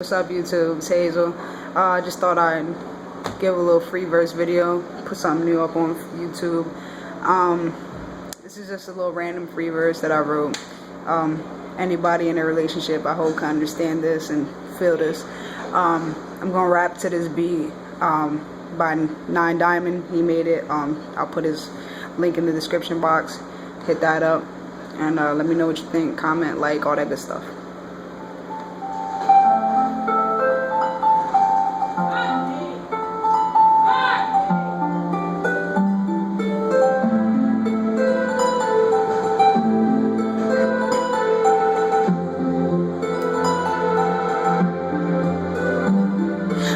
What's up, YouTube? It's Hazel. I just thought I'd give a little free verse video, put something new up on YouTube. This is just a little random free verse that I wrote. Anybody in a relationship, I hope, can understand this and feel this. I'm gonna rap to this beat by Nine Diamond. He made it. I'll put his link in the description box. Hit that up and let me know what you think. Comment, like, all that good stuff.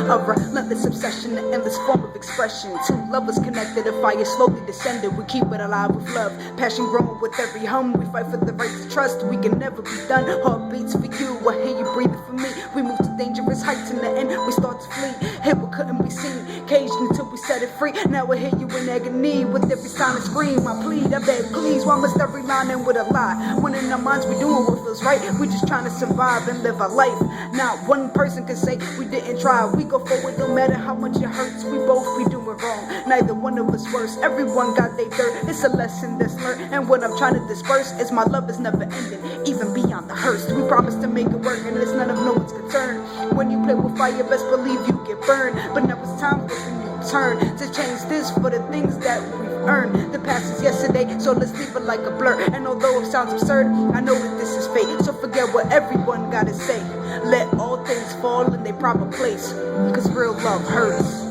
A relentless obsession, an endless form of expression. Two lovers connected, a fire slowly descended. We keep it alive with love, passion growing with every hum. We fight for the right to trust, we can never be done. Heartbeats for you, I hear you breathing for me. We move to dangerous heights, in the end we start to flee. Hit what couldn't be seen, caged until we set it free. Now I hear you in agony, with every silent scream I plead, I beg please, why must every line end with a lie? When in our minds we doing what feels right, we just trying to survive and live our life. Not one person can say we didn't try. We go forward no matter how much it hurts. We both be doing wrong, neither one of us worse. Everyone got their dirt, it's a lesson that's learned. And what I'm trying to disperse is my love is never ending, even beyond the hearse. We promise to make it work and it's none of no one's concern. When you play with fire, best believe you get burned. But now it's time for a new turn, to change this for the things that we've earned. The past is yesterday, so let's leave it like a blur. And although it sounds absurd, I know that this is fate, so forget what everyone gotta say. Let all things fall in their proper place, cause real love hurts.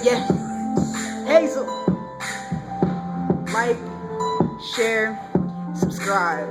Yeah, Hazel. Like, share, subscribe.